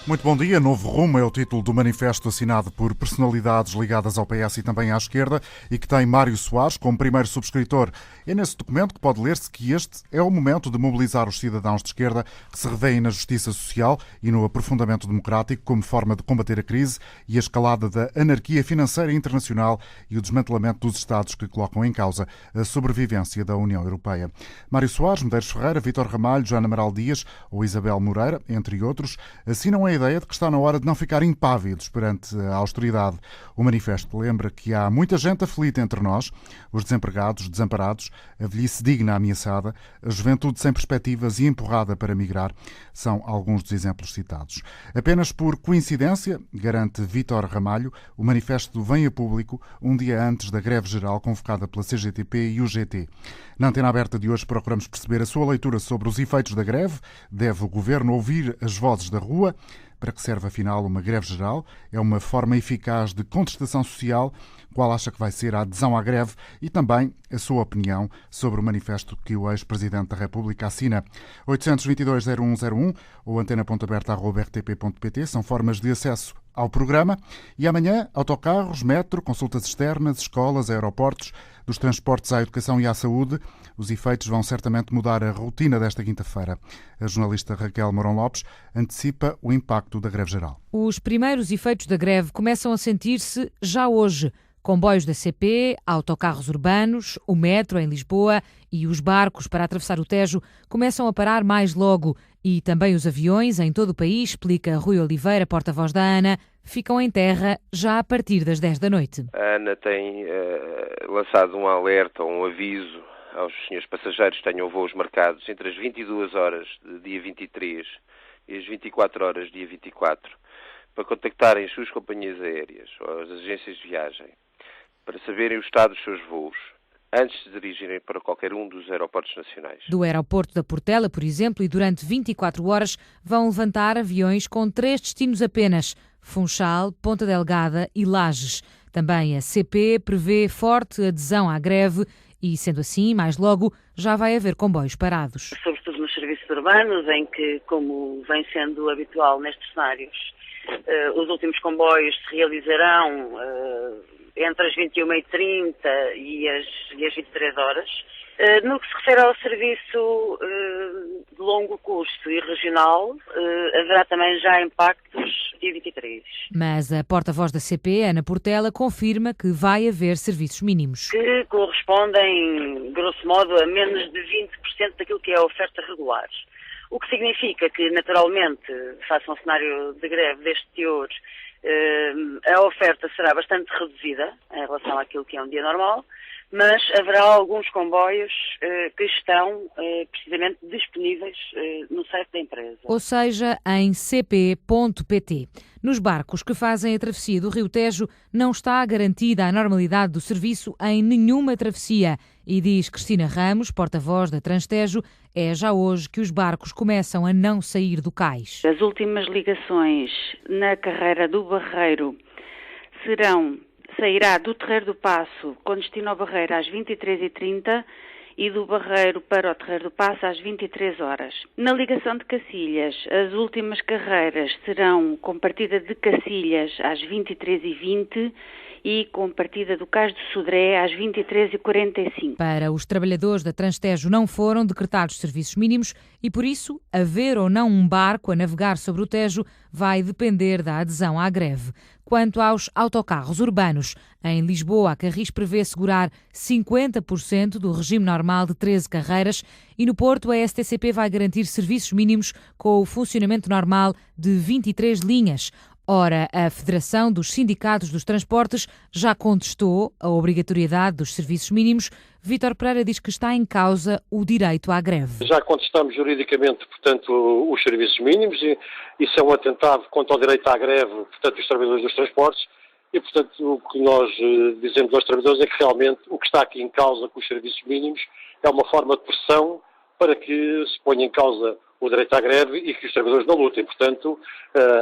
Muito bom dia. Novo Rumo é o título do manifesto assinado por personalidades ligadas ao PS e também à esquerda e que tem Mário Soares como primeiro subscritor. É nesse documento que pode ler-se que este é o momento de mobilizar os cidadãos de esquerda que se revêem na justiça social e no aprofundamento democrático como forma de combater a crise e a escalada da anarquia financeira internacional e o desmantelamento dos Estados que colocam em causa a sobrevivência da União Europeia. Mário Soares, Medeiros Ferreira, Vítor Ramalho, Joana Amaral Dias ou Isabel Moreira, entre outros, assinam a ideia de que está na hora de não ficar impávidos perante a austeridade. O manifesto lembra que há muita gente aflita entre nós, os desempregados, desamparados, a velhice digna ameaçada, a juventude sem perspectivas e empurrada para migrar, são alguns dos exemplos citados. Apenas por coincidência, garante Vítor Ramalho, o manifesto vem a público um dia antes da greve geral convocada pela CGTP e UGT. Na Antena Aberta de hoje procuramos perceber a sua leitura sobre os efeitos da greve. Deve o Governo ouvir as vozes da rua? Para que serve, afinal, uma greve geral? É uma forma eficaz de contestação social? Qual acha que vai ser a adesão à greve? E também a sua opinião sobre o manifesto que o ex-Presidente da República assina. 822-0101 ou antena.aberta@rtp.pt são formas de acesso ao programa. E amanhã, autocarros, metro, consultas externas, escolas, aeroportos, dos transportes à educação e à saúde. Os efeitos vão certamente mudar a rotina desta quinta-feira. A jornalista Raquel Mourão Lopes antecipa o impacto da greve geral. Os primeiros efeitos da greve começam a sentir-se já hoje. Comboios da CP, autocarros urbanos, o metro em Lisboa e os barcos para atravessar o Tejo começam a parar mais logo. E também os aviões em todo o país, explica Rui Oliveira, porta-voz da ANA, ficam em terra já a partir das 10 da noite. A ANA tem lançado um alerta, um aviso aos senhores passageiros que tenham voos marcados entre as 22 horas de dia 23 e as 24 horas dia 24 para contactarem as suas companhias aéreas ou as agências de viagem para saberem o estado dos seus voos antes de dirigirem para qualquer um dos aeroportos nacionais. Do aeroporto da Portela, por exemplo, e durante 24 horas vão levantar aviões com 3 destinos apenas: Funchal, Ponta Delgada e Lages. Também a CP prevê forte adesão à greve e, sendo assim, mais logo, já vai haver comboios parados. Sobretudo nos serviços urbanos, em que, como vem sendo habitual nestes cenários, os últimos comboios se realizarão entre as 21h30 e as 23 horas. No que se refere ao serviço de longo curso e regional, haverá também já impactos dia 23. Mas a porta-voz da CP, Ana Portela, confirma que vai haver serviços mínimos. Que correspondem, grosso modo, a menos de 20% daquilo que é a oferta regular. O que significa que, naturalmente, face a um cenário de greve deste teor, a oferta será bastante reduzida em relação àquilo que é um dia normal, mas haverá alguns comboios que estão precisamente disponíveis no site da empresa. Ou seja, em cp.pt. Nos barcos que fazem a travessia do Rio Tejo não está garantida a normalidade do serviço em nenhuma travessia. E diz Cristina Ramos, porta-voz da Transtejo, é já hoje que os barcos começam a não sair do cais. As últimas ligações na carreira do Barreiro sairá do Terreiro do Paço com destino ao Barreiro às 23h30 e do Barreiro para o Terreiro do Paço às 23 horas. Na ligação de Cacilhas, as últimas carreiras serão com partida de Cacilhas às 23h20 e com partida do Cais do Sodré às 23h45. Para os trabalhadores da Transtejo não foram decretados serviços mínimos e, por isso, haver ou não um barco a navegar sobre o Tejo vai depender da adesão à greve. Quanto aos autocarros urbanos, em Lisboa, a Carris prevê segurar 50% do regime normal de 13 carreiras e no Porto a STCP vai garantir serviços mínimos com o funcionamento normal de 23 linhas. Ora, a Federação dos Sindicatos dos Transportes já contestou a obrigatoriedade dos serviços mínimos. Vítor Pereira diz que está em causa o direito à greve. Já contestamos juridicamente, portanto, os serviços mínimos e isso é um atentado contra o direito à greve, portanto, dos trabalhadores dos transportes e, portanto, o que nós dizemos aos trabalhadores é que realmente o que está aqui em causa com os serviços mínimos é uma forma de pressão para que se ponha em causa o direito à greve e que os trabalhadores não lutem. Portanto,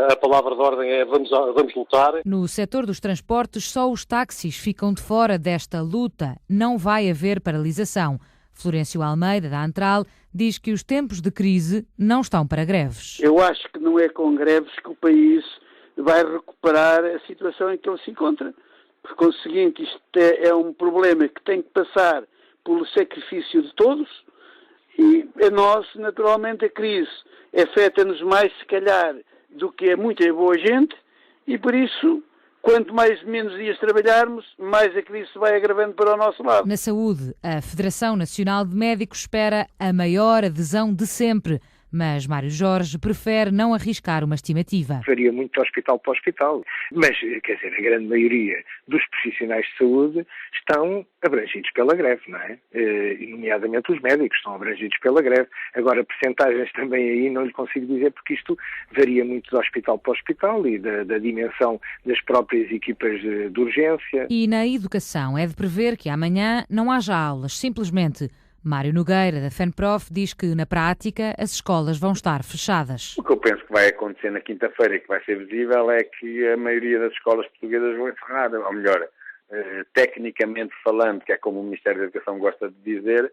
a palavra de ordem é vamos lutar. No setor dos transportes, só os táxis ficam de fora desta luta. Não vai haver paralisação. Florencio Almeida, da Antral, diz que os tempos de crise não estão para greves. Eu acho que não é com greves que o país vai recuperar a situação em que ele se encontra. Por conseguinte, isto é um problema que tem que passar pelo sacrifício de todos e a nós, naturalmente, a crise afeta-nos mais, se calhar, do que a muita boa gente e, por isso, quanto menos dias trabalharmos, mais a crise se vai agravando para o nosso lado. Na saúde, a Federação Nacional de Médicos espera a maior adesão de sempre, mas Mário Jorge prefere não arriscar uma estimativa. Varia muito hospital para hospital, mas, quer dizer, a grande maioria dos profissionais de saúde estão abrangidos pela greve, não é? E, nomeadamente os médicos estão abrangidos pela greve. Agora, percentagens também aí não lhe consigo dizer, porque isto varia muito de hospital para hospital e da dimensão das próprias equipas de urgência. E na educação é de prever que amanhã não haja aulas, simplesmente. Mário Nogueira, da FENPROF, diz que, na prática, as escolas vão estar fechadas. O que eu penso que vai acontecer na quinta-feira e que vai ser visível é que a maioria das escolas portuguesas vão encerrar, ou melhor, tecnicamente falando, que é como o Ministério da Educação gosta de dizer,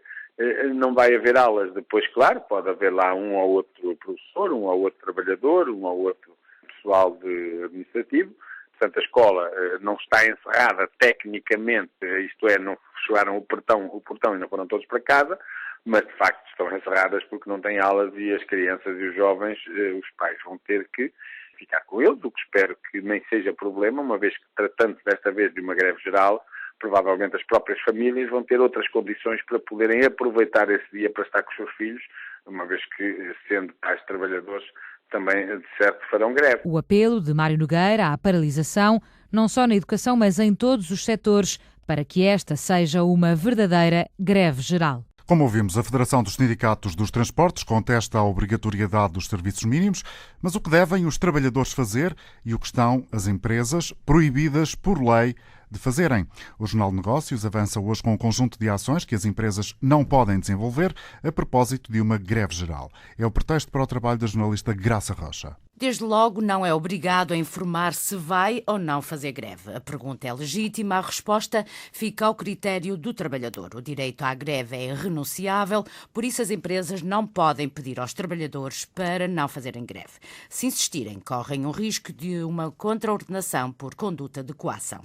não vai haver aulas. Depois, claro, pode haver lá um ou outro professor, um ou outro trabalhador, um ou outro pessoal administrativo. Portanto, a escola não está encerrada tecnicamente, isto é, não fecharam o portão e não foram todos para casa, mas de facto estão encerradas porque não têm aulas e as crianças e os jovens, os pais vão ter que ficar com eles, o que espero que nem seja problema, uma vez que, tratando desta vez de uma greve geral, provavelmente as próprias famílias vão ter outras condições para poderem aproveitar esse dia para estar com os seus filhos, uma vez que, sendo pais trabalhadores, também, de certo, farão greve. O apelo de Mário Nogueira à paralisação, não só na educação, mas em todos os setores, para que esta seja uma verdadeira greve geral. Como ouvimos, a Federação dos Sindicatos dos Transportes contesta a obrigatoriedade dos serviços mínimos, mas o que devem os trabalhadores fazer e o que estão as empresas proibidas por lei de fazerem. O Jornal de Negócios avança hoje com um conjunto de ações que as empresas não podem desenvolver a propósito de uma greve geral. É o pretexto para o trabalho da jornalista Graça Rocha. Desde logo, não é obrigado a informar se vai ou não fazer greve. A pergunta é legítima, a resposta fica ao critério do trabalhador. O direito à greve é irrenunciável, por isso as empresas não podem pedir aos trabalhadores para não fazerem greve. Se insistirem, correm o risco de uma contraordenação por conduta de coação.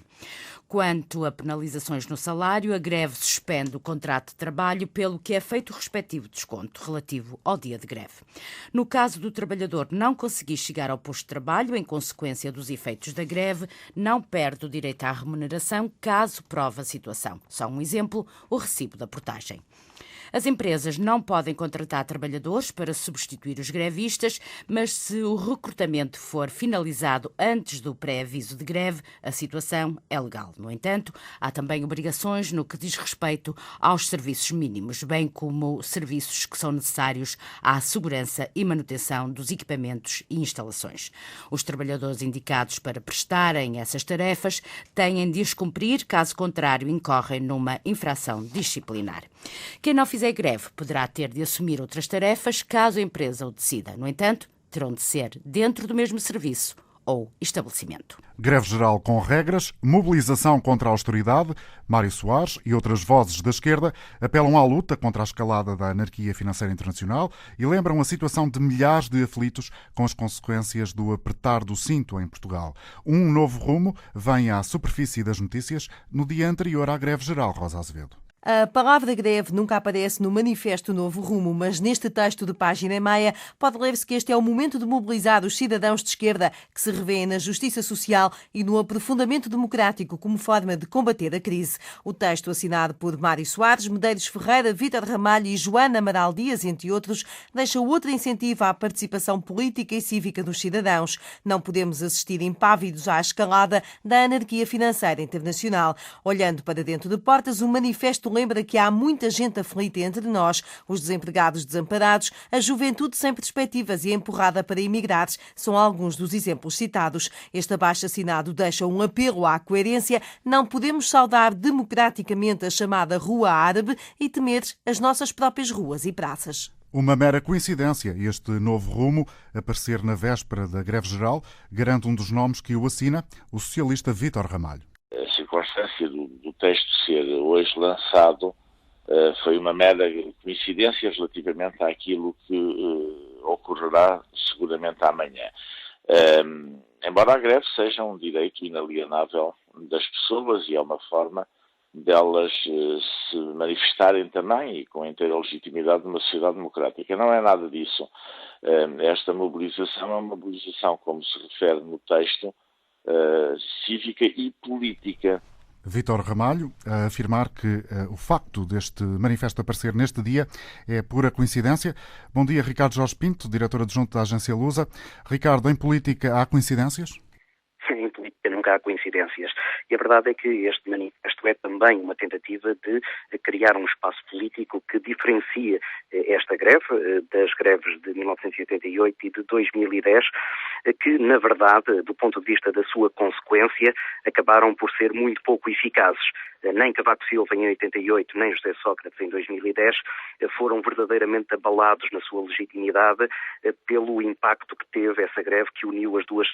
Quanto a penalizações no salário, a greve suspende o contrato de trabalho, pelo que é feito o respectivo desconto relativo ao dia de greve. No caso do trabalhador não conseguir chegar ao posto de trabalho em consequência dos efeitos da greve, não perde o direito à remuneração caso prove a situação. Só um exemplo, o recibo da portagem. As empresas não podem contratar trabalhadores para substituir os grevistas, mas se o recrutamento for finalizado antes do pré-aviso de greve, a situação é legal. No entanto, há também obrigações no que diz respeito aos serviços mínimos, bem como serviços que são necessários à segurança e manutenção dos equipamentos e instalações. Os trabalhadores indicados para prestarem essas tarefas têm de as cumprir, caso contrário, incorrem numa infração disciplinar. Quem não fizer greve poderá ter de assumir outras tarefas caso a empresa o decida. No entanto, terão de ser dentro do mesmo serviço ou estabelecimento. Greve geral com regras, mobilização contra a austeridade. Mário Soares e outras vozes da esquerda apelam à luta contra a escalada da anarquia financeira internacional e lembram a situação de milhares de aflitos com as consequências do apertar do cinto em Portugal. Um novo rumo vem à superfície das notícias no dia anterior à greve geral, Rosa Azevedo. A palavra greve nunca aparece no Manifesto Novo Rumo, mas neste texto de página e meia pode ler-se que este é o momento de mobilizar os cidadãos de esquerda que se revêem na justiça social e no aprofundamento democrático como forma de combater a crise. O texto, assinado por Mário Soares, Medeiros Ferreira, Vítor Ramalho e Joana Amaral Dias, entre outros, deixa outro incentivo à participação política e cívica dos cidadãos. Não podemos assistir impávidos à escalada da anarquia financeira internacional. Olhando para dentro de portas, o manifesto lembra que há muita gente aflita entre nós, os desempregados desamparados, a juventude sem perspectivas e empurrada para emigrar. São alguns dos exemplos citados. Este abaixo-assinado deixa um apelo à coerência. Não podemos saudar democraticamente a chamada Rua Árabe e temer as nossas próprias ruas e praças. Uma mera coincidência, este novo rumo aparecer na véspera da greve geral, garante um dos nomes que o assina, o socialista Vítor Ramalho. A circunstância do texto ser hoje lançado Foi uma mera coincidência relativamente àquilo que ocorrerá seguramente amanhã. Embora a greve seja um direito inalienável das pessoas e é uma forma delas se manifestarem também e com inteira legitimidade numa sociedade democrática. Não é nada disso. Esta mobilização é uma mobilização, como se refere no texto, cívica e política. Vítor Ramalho, a afirmar que o facto deste manifesto aparecer neste dia é pura coincidência. Bom dia, Ricardo Jorge Pinto, diretor adjunto da agência Lusa. Ricardo, em política há coincidências? Em política nunca há coincidências. E a verdade é que este manifesto é também uma tentativa de criar um espaço político que diferencia esta greve das greves de 1988 e de 2010, que, na verdade, do ponto de vista da sua consequência, acabaram por ser muito pouco eficazes. Nem Cavaco Silva em 88, nem José Sócrates em 2010 foram verdadeiramente abalados na sua legitimidade pelo impacto que teve essa greve que uniu as duas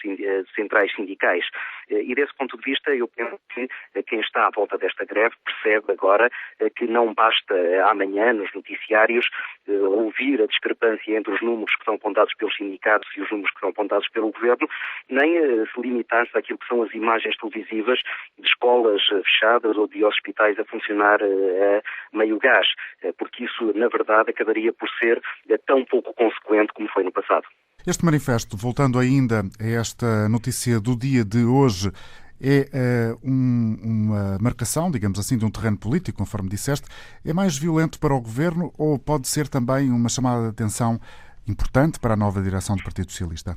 centrais sindicais. E desse ponto de vista, eu penso que quem está à volta desta greve percebe agora que não basta amanhã, nos noticiários, ouvir a discrepância entre os números que são apontados pelos sindicatos e os números que são apontados pelo governo, nem se limitar-se àquilo que são as imagens televisivas de escolas fechadas ou de hospitais a funcionar a meio gás, porque isso, na verdade, acabaria por ser tão pouco consequente como foi no passado. Este manifesto, voltando ainda a esta notícia do dia de hoje, é uma marcação, digamos assim, de um terreno político, conforme disseste. É mais violento para o governo ou pode ser também uma chamada de atenção importante para a nova direção do Partido Socialista?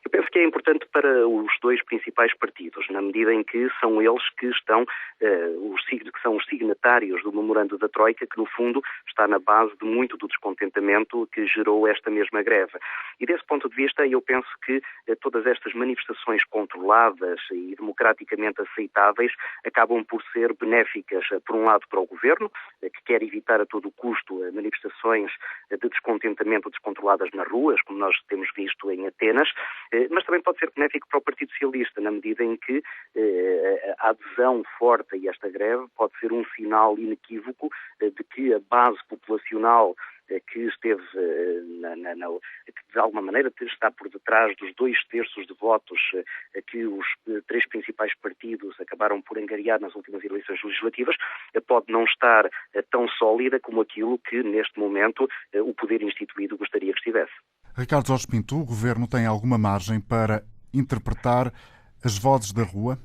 Eu penso que é importante para os dois principais partidos, na medida em que são eles que estão, que são os signatários do memorando da Troika, que no fundo está na base de muito do descontentamento que gerou esta mesma greve. E desse ponto de vista eu penso que todas estas manifestações controladas e democraticamente aceitáveis acabam por ser benéficas, por um lado para o Governo, que quer evitar a todo custo manifestações de descontentamento descontroladas nas ruas, como nós temos visto em Atenas, mas também pode ser benéfico para o Partido Socialista, na medida em que a adesão forte a esta greve pode ser um sinal inequívoco de que a base populacional que esteve, que de alguma maneira está por detrás dos 2/3 de votos que os três principais partidos acabaram por angariar nas últimas eleições legislativas, pode não estar tão sólida como aquilo que neste momento o poder instituído gostaria que estivesse. Ricardo Jorge Pinto, o Governo tem alguma margem para interpretar as vozes da rua?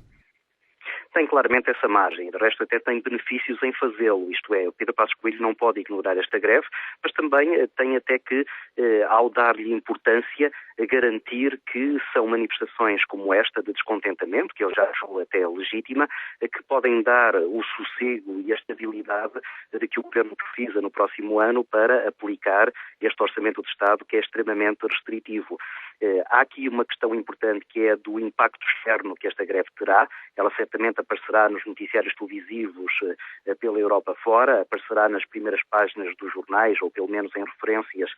Tem claramente essa margem, de resto até tem benefícios em fazê-lo, isto é, o Pedro Passos Coelho não pode ignorar esta greve, mas também tem até que, ao dar-lhe importância, garantir que são manifestações como esta de descontentamento, que ele já achou até legítima, que podem dar o sossego e a estabilidade de que o Governo precisa no próximo ano para aplicar este Orçamento de Estado que é extremamente restritivo. Há aqui uma questão importante que é do impacto externo que esta greve terá. Ela certamente aparecerá nos noticiários televisivos pela Europa fora, aparecerá nas primeiras páginas dos jornais, ou pelo menos em referências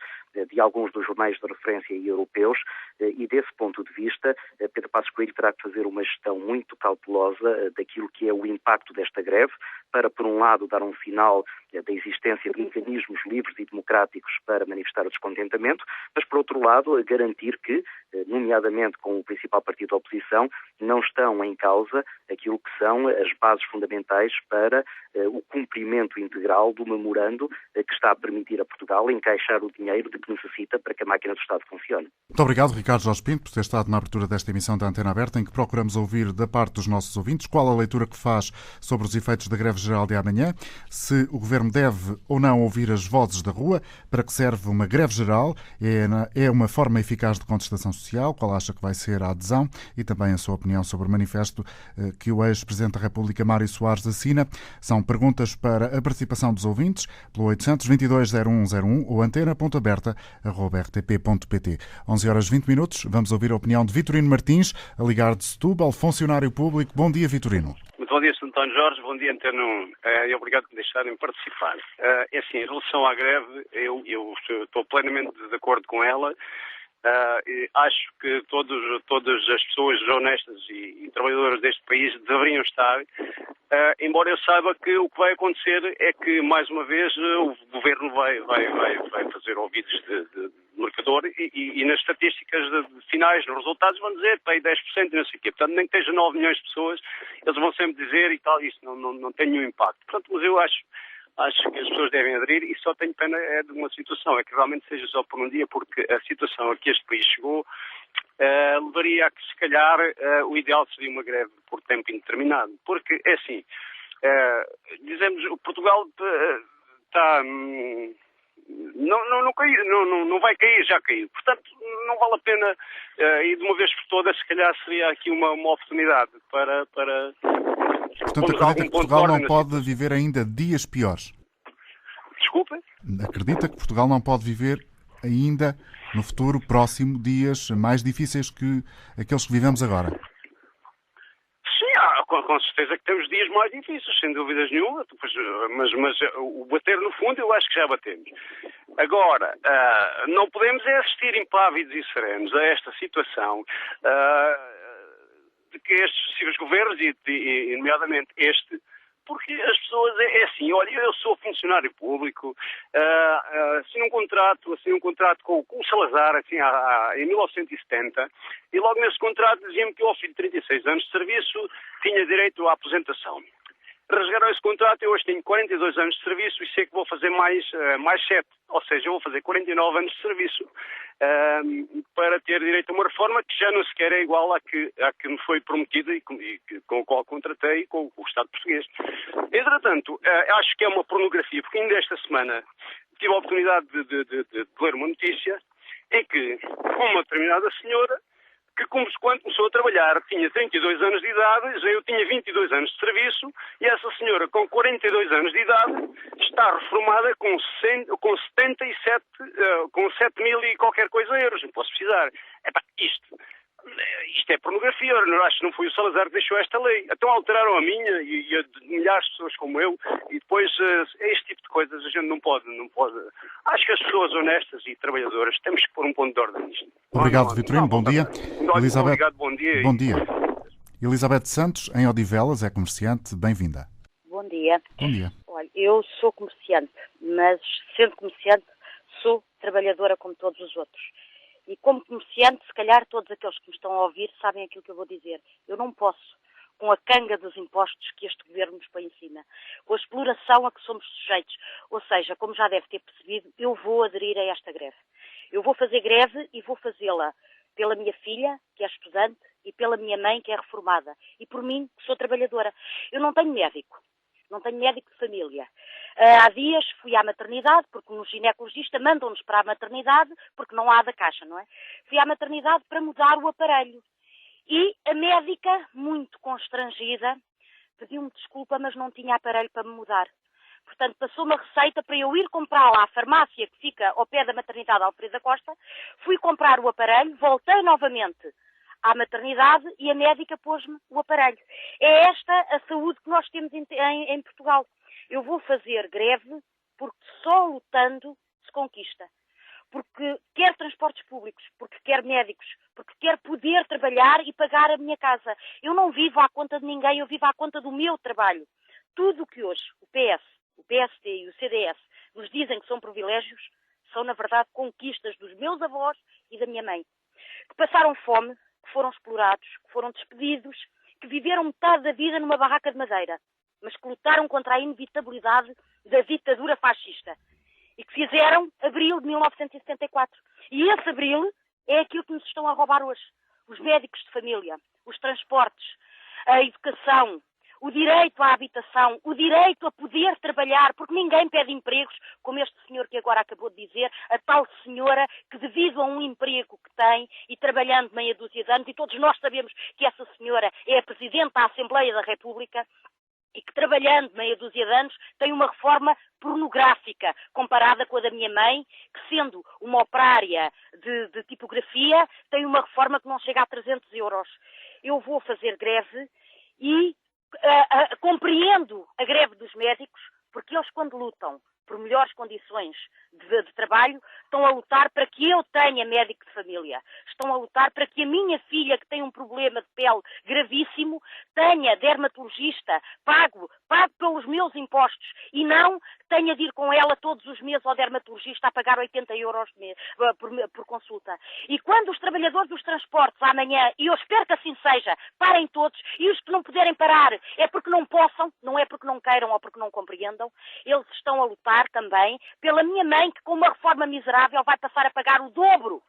de alguns dos jornais de referência europeus, e desse ponto de vista, Pedro Passos Coelho terá que fazer uma gestão muito cautelosa daquilo que é o impacto desta greve, para, por um lado, dar um sinal da existência de mecanismos livres e democráticos para manifestar o descontentamento, mas, por outro lado, garantir que, nomeadamente com o principal partido da oposição, não estão em causa aquilo que são as bases fundamentais para o cumprimento integral do memorando que está a permitir a Portugal encaixar o dinheiro de que necessita para que a máquina do Estado funcione. Muito obrigado, Ricardo Jorge Pinto, por ter estado na abertura desta emissão da Antena Aberta, em que procuramos ouvir da parte dos nossos ouvintes qual a leitura que faz sobre os efeitos da greve geral de amanhã, se o Governo deve ou não ouvir as vozes da rua, para que serve uma greve geral, é uma forma eficaz de contestação social, qual acha que vai ser a adesão e também a sua opinião sobre o manifesto que o ex-Presidente da República, Mário Soares, assina. São perguntas para a participação dos ouvintes pelo 822-0101 ou antena.aberta@rtp.pt. 11h20, vamos ouvir a opinião de Vitorino Martins, a ligar de Setúbal, funcionário público. Bom dia, Vitorino. Muito bom dia, Sr. António Jorge. Bom dia, Antena 1. E obrigado por me deixarem participar. É assim, em relação à greve, eu estou plenamente de acordo com ela. E acho que todas as pessoas honestas e trabalhadoras deste país deveriam estar, embora eu saiba que o que vai acontecer é que, mais uma vez, o Governo vai fazer ouvidos de mercador e nas estatísticas finais, nos resultados, vão dizer que 10% e não sei o quê. Portanto, nem que esteja 9 milhões de pessoas, eles vão sempre dizer e tal, isso não tem nenhum impacto. Portanto, mas eu acho que as pessoas devem aderir e só tenho pena de uma situação, é que realmente seja só por um dia, porque a situação a que este país chegou levaria a que, se calhar, o ideal seria uma greve por tempo indeterminado. Porque, é assim, dizemos, Portugal está... Não caiu, não vai cair, já caiu. Portanto, não vale a pena, e de uma vez por todas, se calhar seria aqui uma oportunidade para Portanto, acredita que Portugal não pode viver ainda dias piores? Desculpa? Acredita que Portugal não pode viver ainda, no futuro próximo, dias mais difíceis que aqueles que vivemos agora? Sim, com certeza que temos dias mais difíceis, sem dúvidas nenhuma, mas o bater no fundo eu acho que já batemos. Agora, não podemos assistir impávidos e serenos a esta situação de que estes sucessivos governos, e nomeadamente este, porque as pessoas, é assim, olha, eu sou funcionário público, assinei um contrato com o Salazar, assim, em 1970, e logo nesse contrato dizia-me que eu, ao fim de 36 anos de serviço, tinha direito à aposentação. Rasgaram esse contrato, eu hoje tenho 42 anos de serviço e sei que vou fazer mais 7, ou seja, eu vou fazer 49 anos de serviço para ter direito a uma reforma que já não sequer é igual à que me foi prometida e com a qual contratei com o Estado português. Entretanto, acho que é uma pornografia, porque ainda esta semana tive a oportunidade de ler uma notícia em que uma determinada senhora que quando começou a trabalhar tinha 32 anos de idade, já eu tinha 22 anos de serviço, e essa senhora com 42 anos de idade está reformada com 77, com 7 mil e qualquer coisa euros, não posso precisar. Isto é pornografia, eu acho que não foi o Salazar que deixou esta lei. Então alteraram a minha e a de milhares de pessoas como eu, e depois este tipo de coisas a gente não pode. Acho que as pessoas honestas e trabalhadoras temos que pôr um ponto de ordem nisto. Obrigado, Vitorino. Bom dia. Elizabeth, obrigado, bom dia. Bom dia. Elizabeth Santos, em Odivelas, é comerciante. Bem-vinda. Bom dia. Bom dia. Olha, eu sou comerciante, mas sendo comerciante, sou trabalhadora como todos os outros. E como comerciante, se calhar todos aqueles que me estão a ouvir sabem aquilo que eu vou dizer. Eu não posso, com a canga dos impostos que este governo nos põe em cima, com a exploração a que somos sujeitos, ou seja, como já deve ter percebido, eu vou aderir a esta greve. Eu vou fazer greve e vou fazê-la pela minha filha, que é estudante, e pela minha mãe, que é reformada, e por mim, que sou trabalhadora. Eu não tenho médico de família. Há dias fui à maternidade, porque no ginecologista mandam-nos para a maternidade, porque não há da caixa, não é? Fui à maternidade para mudar o aparelho. E a médica, muito constrangida, pediu-me desculpa, mas não tinha aparelho para me mudar. Portanto, passou uma receita para eu ir comprá-la à farmácia que fica ao pé da maternidade Alfredo da Costa. Fui comprar o aparelho, voltei novamente à maternidade e a médica pôs-me o aparelho. É esta a saúde que nós temos em Portugal. Eu vou fazer greve porque só lutando se conquista. Porque quer transportes públicos, porque quer médicos, porque quer poder trabalhar e pagar a minha casa. Eu não vivo à conta de ninguém, eu vivo à conta do meu trabalho. Tudo o que hoje o PS, o PSD e o CDS nos dizem que são privilégios, são na verdade conquistas dos meus avós e da minha mãe. Que passaram fome, que foram explorados, que foram despedidos, que viveram metade da vida numa barraca de madeira, mas que lutaram contra a inevitabilidade da ditadura fascista e que fizeram abril de 1974. E esse abril é aquilo que nos estão a roubar hoje. Os médicos de família, os transportes, a educação, o direito à habitação, o direito a poder trabalhar, porque ninguém pede empregos, como este senhor que agora acabou de dizer, a tal senhora que devido a um emprego que tem e trabalhando meia dúzia de anos, e todos nós sabemos que essa senhora é a Presidente da Assembleia da República, e que trabalhando meia dúzia de anos tem uma reforma pornográfica comparada com a da minha mãe, que sendo uma operária de tipografia, tem uma reforma que não chega a 300 euros. Eu vou fazer greve e compreendo a greve dos médicos, porque eles quando lutam por melhores condições de trabalho, estão a lutar para que eu tenha médico de família. Estão a lutar para que a minha filha, que tem um problema de pele gravíssimo, tenha dermatologista, pago pelos meus impostos e não tenha de ir com ela todos os meses ao dermatologista a pagar 80 euros por consulta. E quando os trabalhadores dos transportes amanhã, e eu espero que assim seja, parem todos, e os que não puderem parar é porque não possam, não é porque não queiram ou porque não compreendam, eles estão a lutar também pela minha mãe, que com uma reforma miserável vai passar a pagar o dobro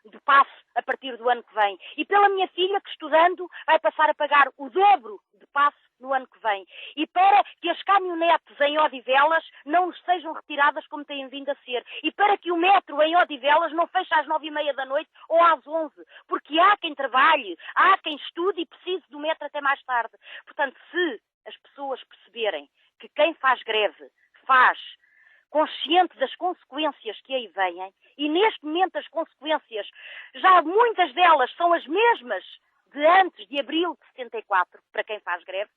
de passe a partir do ano que vem. E pela minha filha, que estudando, vai passar a pagar o dobro de passe no ano que vem. E para que as caminhonetes em Odivelas não nos sejam retiradas como têm vindo a ser. E para que o metro em Odivelas não feche às 9h30 da noite ou às 11. Porque há quem trabalhe, há quem estude e precise do metro até mais tarde. Portanto, se as pessoas perceberem que quem faz greve faz consciente das consequências que aí vêm, e neste momento as consequências, já muitas delas são as mesmas de antes de abril de 74, para quem faz greve,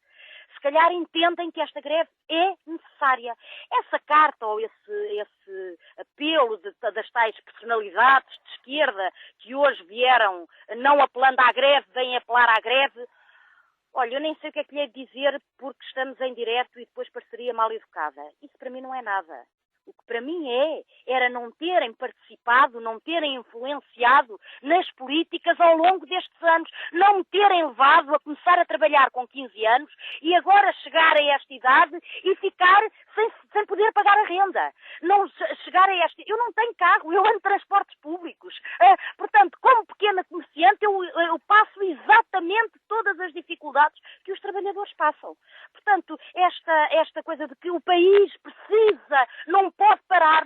se calhar entendem que esta greve é necessária. Essa carta ou esse apelo das tais personalidades de esquerda que hoje vieram não apelando à greve, vêm apelar à greve, olha, eu nem sei o que é que lhe hei de dizer porque estamos em direto e depois pareceria mal educada. Isso para mim não é nada. O que para mim era não terem participado, não terem influenciado nas políticas ao longo destes anos, não me terem levado a começar a trabalhar com 15 anos e agora chegar a esta idade e ficar sem poder pagar a renda. Não chegar a esta... Eu não tenho carro, eu ando de transportes públicos. Portanto, como pequena comerciante, eu passo exatamente todas as dificuldades que os trabalhadores passam. Portanto, esta coisa de que o país precisa, não pode parar.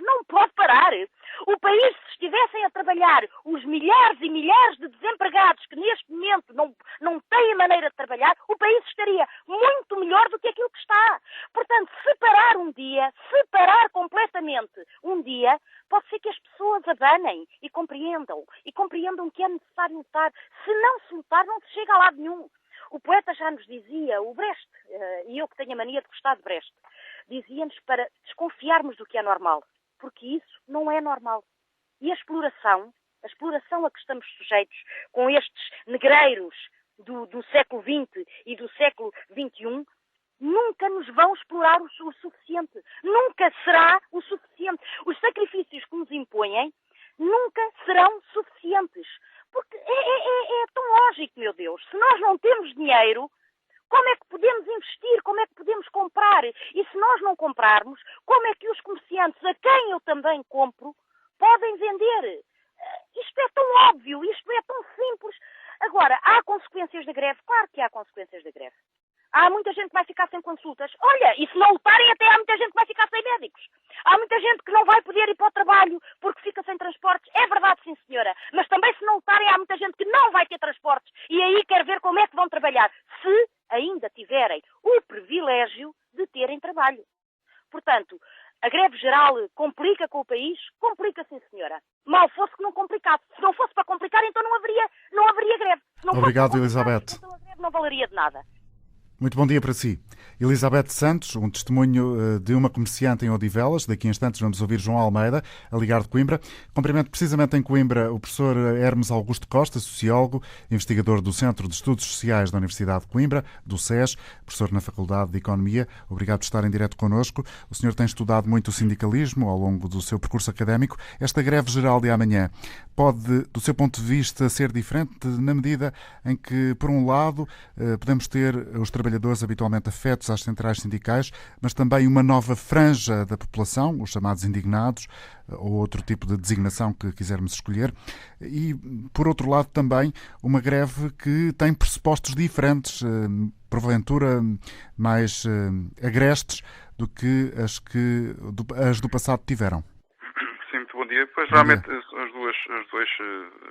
O país, se estivessem a trabalhar os milhares e milhares de desempregados que neste momento não têm maneira de trabalhar, o país estaria muito melhor do que aquilo que está. Portanto, separar completamente um dia, pode ser que as pessoas abanem e compreendam que é necessário lutar. Se não se lutar, não se chega a lado nenhum. O poeta já nos dizia, o Brecht, e eu que tenho a mania de gostar de Brecht, dizia-nos para desconfiarmos do que é normal, porque isso não é normal. E a exploração a que estamos sujeitos com estes negreiros do século XX e do século XXI, nunca nos vão explorar o suficiente. Nunca será o suficiente. Os sacrifícios que nos impõem nunca serão suficientes. Porque é tão lógico, meu Deus. Se nós não temos dinheiro, como é que podemos investir? Como é que podemos comprar? E se nós não comprarmos, como é que os comerciantes, a quem eu também compro, podem vender? Isto é tão óbvio, isto é tão simples. Agora, há consequências da greve? Claro que há consequências da greve. Há muita gente que vai ficar sem consultas. Olha, e se não lutarem, até há muita gente que vai ficar sem médicos. Há muita gente que não vai poder ir para o trabalho porque fica sem transportes. É verdade, sim, senhora. Mas também, se não lutarem, há muita gente que não vai ter transportes. E aí quer ver como é que vão trabalhar. Se ainda tiverem o privilégio de terem trabalho. Portanto, a greve geral complica com o país? Complica, sim, senhora. Mal fosse que não complicasse. Se não fosse para complicar, então não haveria greve. Se não Obrigado, Elizabeth. Então a greve não valeria de nada. Muito bom dia para si. Elizabeth Santos, um testemunho de uma comerciante em Odivelas. Daqui a instantes vamos ouvir João Almeida, a ligar de Coimbra. Cumprimento precisamente em Coimbra o professor Hermes Augusto Costa, sociólogo, investigador do Centro de Estudos Sociais da Universidade de Coimbra, do SES, professor na Faculdade de Economia. Obrigado por estar em direto connosco. O senhor tem estudado muito o sindicalismo ao longo do seu percurso académico. Esta greve geral de amanhã pode, do seu ponto de vista, ser diferente na medida em que, por um lado, podemos ter os trabalhadores habitualmente afetos às centrais sindicais, mas também uma nova franja da população, os chamados indignados, ou outro tipo de designação que quisermos escolher, e, por outro lado, também uma greve que tem pressupostos diferentes, porventura mais agrestes do que as do passado tiveram. Sim, muito bom dia. Pois, realmente, os dois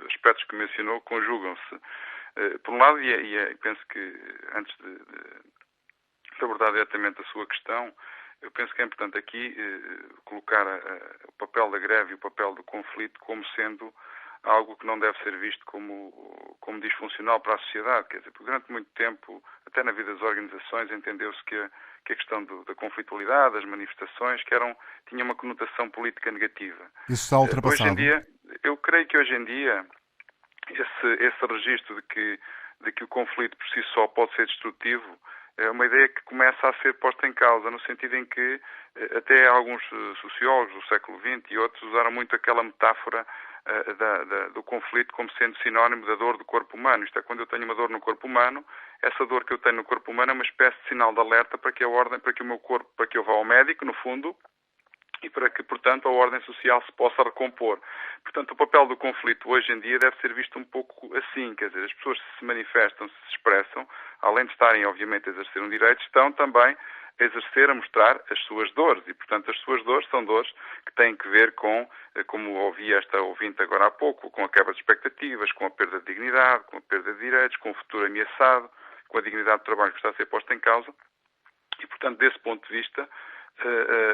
aspectos que mencionou conjugam-se. Por um lado, e penso que antes de abordar diretamente a sua questão, eu penso que é importante aqui colocar o papel da greve e o papel do conflito como sendo algo que não deve ser visto como disfuncional para a sociedade. Quer dizer, porque durante muito tempo, até na vida das organizações, entendeu-se que a questão da conflitualidade, das manifestações, tinha uma conotação política negativa. Isso está ultrapassado. Hoje em dia, eu creio que hoje em dia, esse registro de que o conflito por si só pode ser destrutivo, é uma ideia que começa a ser posta em causa, no sentido em que até alguns sociólogos do século XX e outros usaram muito aquela metáfora do conflito como sendo sinónimo da dor do corpo humano. Isto é, quando eu tenho uma dor no corpo humano, essa dor que eu tenho no corpo humano é uma espécie de sinal de alerta para que o meu corpo, para que eu vá ao médico, no fundo, e para que, portanto, a ordem social se possa recompor. Portanto, o papel do conflito hoje em dia deve ser visto um pouco assim, quer dizer, as pessoas que se manifestam, se expressam, além de estarem, obviamente, a exercer um direito, estão também a exercer, a mostrar as suas dores. E, portanto, as suas dores são dores que têm que ver com, como ouvi esta ouvinte agora há pouco, com a quebra de expectativas, com a perda de dignidade, com a perda de direitos, com o futuro ameaçado, com a dignidade do trabalho que está a ser posta em causa. E, portanto, desse ponto de vista,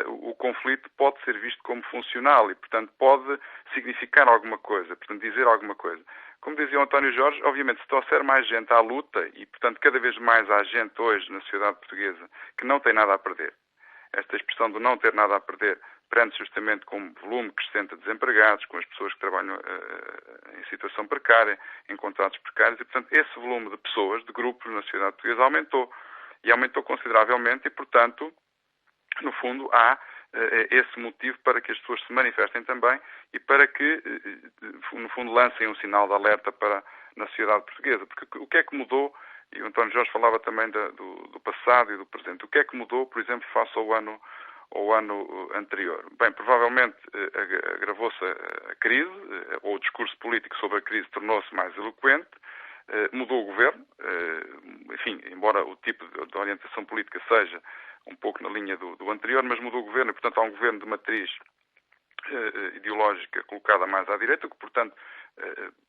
o conflito pode ser visto como funcional e, portanto, pode significar alguma coisa, portanto, dizer alguma coisa. Como dizia o António Jorge, obviamente, se trouxer mais gente à luta e, portanto, cada vez mais há gente hoje na sociedade portuguesa que não tem nada a perder. Esta expressão do não ter nada a perder prende justamente com um volume crescente de desempregados, com as pessoas que trabalham em situação precária, em contratos precários, e, portanto, esse volume de pessoas, de grupos na sociedade portuguesa aumentou. E aumentou consideravelmente e, portanto, no fundo, há esse motivo para que as pessoas se manifestem também e para que, no fundo, lancem um sinal de alerta na sociedade portuguesa. Porque o que é que mudou, e o António Jorge falava também do passado e do presente, o que é que mudou, por exemplo, face ao ano anterior? Bem, provavelmente agravou-se a crise, ou o discurso político sobre a crise tornou-se mais eloquente, mudou o governo, enfim, embora o tipo de orientação política seja um pouco na linha do anterior, mas mudou o governo e, portanto, há um governo de matriz ideológica colocada mais à direita, que, portanto,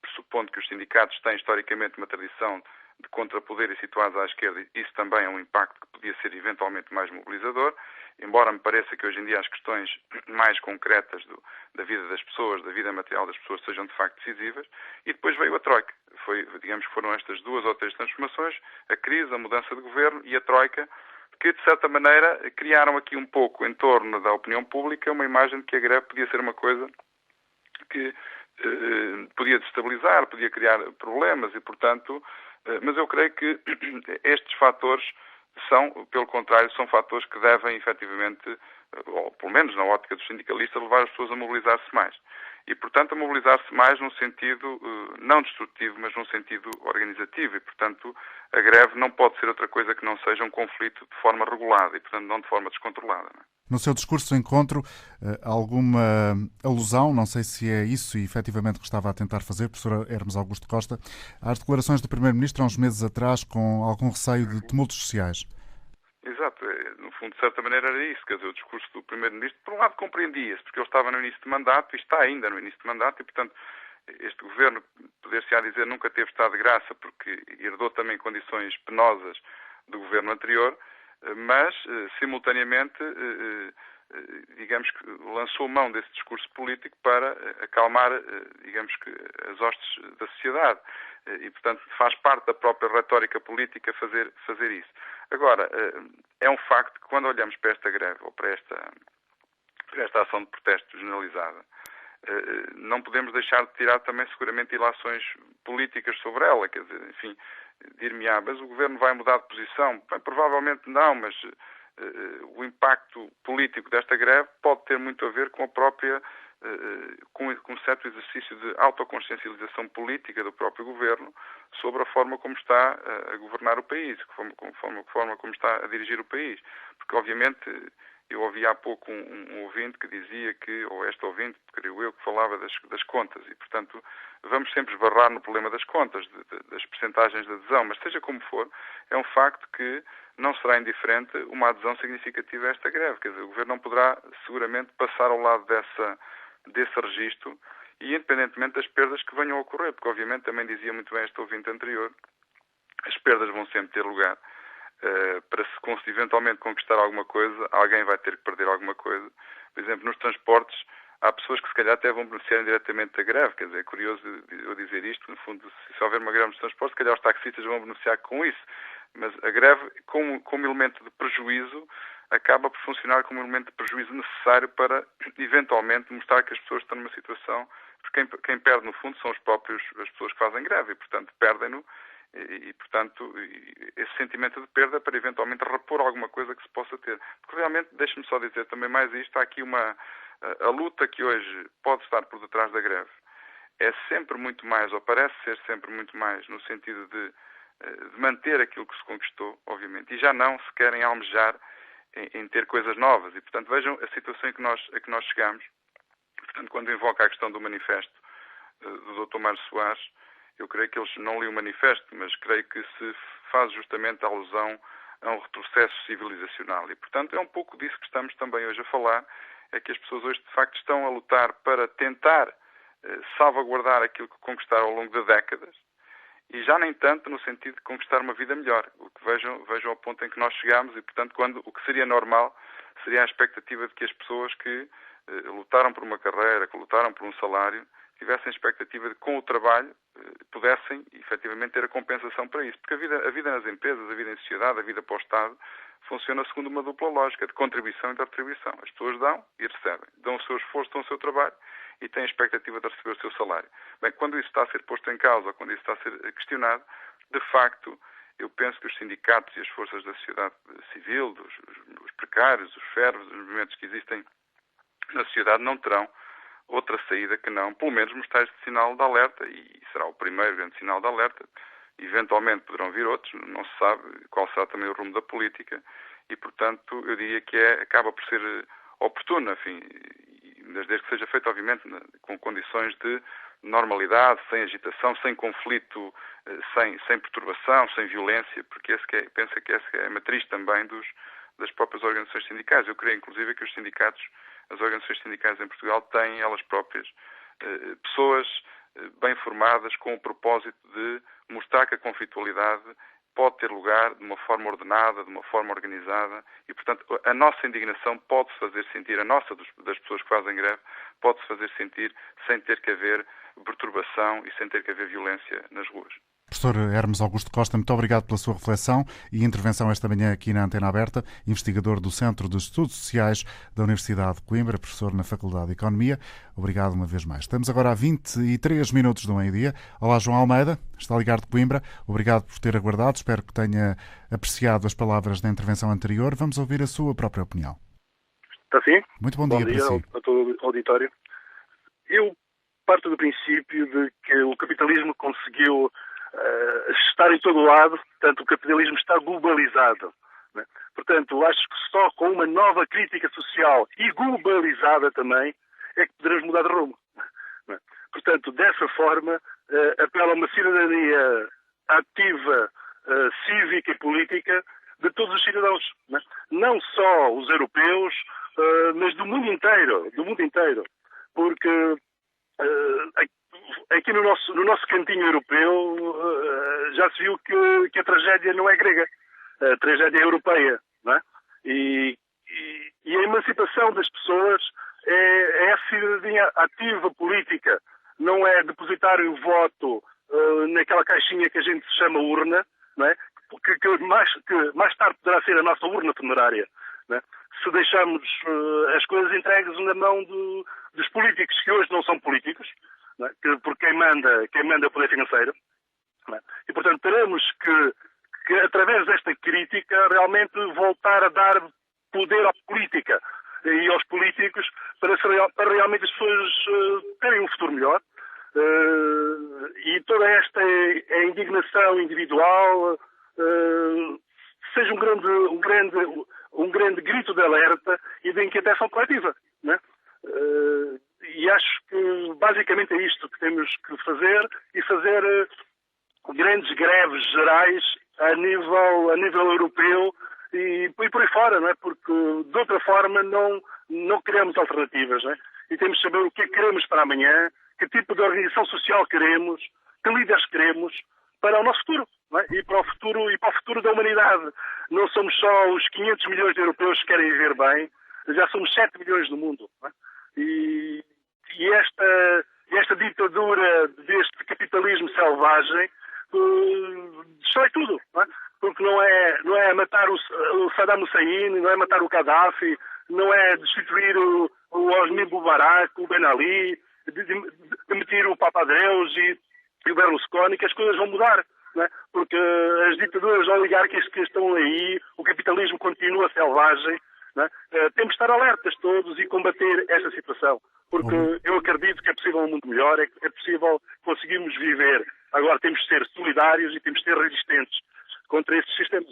pressupondo que os sindicatos têm historicamente uma tradição de contrapoder e situados à esquerda, isso também é um impacto que podia ser eventualmente mais mobilizador, embora me pareça que hoje em dia as questões mais concretas da vida das pessoas, da vida material das pessoas, sejam de facto decisivas, e depois veio a Troika. Digamos que foram estas 2 ou 3 transformações, a crise, a mudança de governo e a Troika, que, de certa maneira, criaram aqui um pouco, em torno da opinião pública, uma imagem de que a greve podia ser uma coisa que podia destabilizar, podia criar problemas e, portanto, mas eu creio que estes fatores pelo contrário, são fatores que devem, efetivamente, ou pelo menos na ótica dos sindicalistas, levar as pessoas a mobilizar-se mais. E, portanto, a mobilizar-se mais num sentido não destrutivo, mas num sentido organizativo. E, portanto, a greve não pode ser outra coisa que não seja um conflito de forma regulada e, portanto, não de forma descontrolada. Não é? No seu discurso de encontro, alguma alusão, não sei se é isso efetivamente que estava a tentar fazer, professor Hermes Augusto Costa, às declarações do Primeiro-Ministro há uns meses atrás com algum receio de tumultos sociais? Exato. No fundo, de certa maneira era isso. Quer dizer, o discurso do Primeiro-Ministro, por um lado, compreendia-se, porque ele estava no início de mandato e está ainda no início de mandato e, portanto, este governo, poder-se-á dizer, nunca teve estado de graça porque herdou também condições penosas do governo anterior, mas, simultaneamente, digamos que lançou mão desse discurso político para acalmar, digamos que, as hostes da sociedade. E, portanto, faz parte da própria retórica política fazer isso. Agora, é um facto que quando olhamos para esta greve ou para esta ação de protesto generalizada, não podemos deixar de tirar também seguramente ilações políticas sobre ela, quer dizer, enfim, dir-me-á, mas o Governo vai mudar de posição? Bem, provavelmente não, mas o impacto político desta greve pode ter muito a ver com a própria, com um certo exercício de autoconsciencialização política do próprio Governo sobre a forma como está a governar o país, a forma como está a dirigir o país. Porque, obviamente, eu ouvi há pouco um ouvinte que dizia que, ou este ouvinte, creio eu, que falava das contas e, portanto, vamos sempre esbarrar no problema das contas, das percentagens de adesão, mas seja como for, é um facto que não será indiferente uma adesão significativa a esta greve. Quer dizer, o Governo não poderá seguramente passar ao lado desse registro e independentemente das perdas que venham a ocorrer, porque obviamente também dizia muito bem este ouvinte anterior, as perdas vão sempre ter lugar. Para se eventualmente conquistar alguma coisa, alguém vai ter que perder alguma coisa. Por exemplo, nos transportes, há pessoas que se calhar até vão beneficiar diretamente da greve. Quer dizer, é curioso eu dizer isto. No fundo, se houver uma greve nos transportes, se calhar os taxistas vão beneficiar com isso. Mas a greve, como elemento de prejuízo, acaba por funcionar como elemento de prejuízo necessário para, eventualmente, mostrar que as pessoas estão numa situação de quem perde, no fundo, são as pessoas que fazem greve e, portanto, perdem-no. E, portanto, esse sentimento de perda para, eventualmente, repor alguma coisa que se possa ter. Porque, realmente, deixe-me só dizer também mais isto, há aqui a luta que hoje pode estar por detrás da greve. É sempre muito mais, ou parece ser sempre muito mais, no sentido de manter aquilo que se conquistou, obviamente, e já não se querem almejar em ter coisas novas. E, portanto, vejam a situação a que nós chegamos. Portanto, quando invoca a questão do manifesto do Dr. Mário Soares, eu creio que eles não liam o manifesto, mas creio que se faz justamente alusão a um retrocesso civilizacional. E, portanto, é um pouco disso que estamos também hoje a falar, é que as pessoas hoje, de facto, estão a lutar para tentar salvaguardar aquilo que conquistaram ao longo de décadas, e já nem tanto no sentido de conquistar uma vida melhor. O que vejam ao ponto em que nós chegamos e, portanto, o que seria normal seria a expectativa de que as pessoas que lutaram por uma carreira, que lutaram por um salário, tivessem a expectativa de, com o trabalho, pudessem, efetivamente, ter a compensação para isso. Porque a vida nas empresas, a vida em sociedade, a vida para o Estado, funciona segundo uma dupla lógica de contribuição e de retribuição. As pessoas dão e recebem. Dão o seu esforço, dão o seu trabalho e têm a expectativa de receber o seu salário. Bem, quando isso está a ser posto em causa, quando isso está a ser questionado, de facto, eu penso que os sindicatos e as forças da sociedade civil, os precários, os ferros, os movimentos que existem na sociedade não terão outra saída que não, pelo menos, mostrar este sinal de alerta, e será o primeiro grande sinal de alerta. Eventualmente poderão vir outros, não se sabe qual será também o rumo da política, e, portanto, eu diria que acaba por ser oportuno, enfim, desde que seja feito, obviamente, com condições de normalidade, sem agitação, sem conflito, sem perturbação, sem violência, porque penso que essa é a matriz também das próprias organizações sindicais. Eu creio, inclusive, que os sindicatos, as organizações sindicais em Portugal, têm elas próprias pessoas bem formadas com o propósito de mostrar que a conflitualidade pode ter lugar de uma forma ordenada, de uma forma organizada e, portanto, a nossa indignação pode-se fazer sentir, a nossa das pessoas que fazem greve, pode-se fazer sentir sem ter que haver perturbação e sem ter que haver violência nas ruas. Professor Hermes Augusto Costa, muito obrigado pela sua reflexão e intervenção esta manhã aqui na Antena Aberta, investigador do Centro de Estudos Sociais da Universidade de Coimbra, professor na Faculdade de Economia. Obrigado uma vez mais. Estamos agora a 23 minutos do meio-dia. Olá, João Almeida, está ligado de Coimbra. Obrigado por ter aguardado. Espero que tenha apreciado as palavras da intervenção anterior. Vamos ouvir a sua própria opinião. Está sim? Muito bom dia para si. A todo o auditório. Eu parto do princípio de que o capitalismo conseguiu estar em todo o lado, portanto o capitalismo está globalizado. Né? Portanto, acho que só com uma nova crítica social e globalizada também é que poderemos mudar de rumo. Né? Portanto, dessa forma, apela a uma cidadania ativa, cívica e política de todos os cidadãos. Né? Não só os europeus, mas do mundo inteiro. Porque aqui no nosso cantinho europeu já se viu que a tragédia não é grega, a tragédia é europeia, não é? E a emancipação das pessoas é a cidadania ativa política, não é depositarem o voto naquela caixinha que a gente chama urna, não é? Que mais tarde poderá ser a nossa urna funerária, não é? Se deixarmos as coisas entregues na mão dos políticos, que hoje não são políticos, não é? Porque quem manda é o poder financeiro. Não é? E, portanto, teremos que, através desta crítica, realmente voltar a dar poder à política e aos políticos para realmente as pessoas terem um futuro melhor. E toda esta indignação individual seja um grande grito de alerta e de inquietação coletiva, né? E acho que basicamente é isto que temos que fazer e fazer grandes greves gerais a nível europeu e por aí fora, não é? Porque de outra forma não criamos alternativas, não é? E temos de saber o que é que queremos para amanhã, que tipo de organização social queremos, que líderes queremos para o nosso futuro, não é? E para o futuro da humanidade. Não somos só os 500 milhões de europeus que querem viver bem, já somos 7 milhões no mundo, não é? E esta ditadura deste capitalismo selvagem destrói tudo, não é? Porque não é matar o Saddam Hussein, não é matar o Gaddafi, não é destituir o Hosni Mubarak, o Ben Ali, demitir o Papadreus e o Berlusconi, que as coisas vão mudar, não é? Porque as ditaduras oligárquicas que estão aí, o capitalismo continua selvagem, não é? Temos de estar alertas todos e combater esta situação, porque eu acredito que é possível um mundo melhor, é possível conseguirmos viver. Agora temos de ser solidários e temos de ser resistentes contra estes sistemas.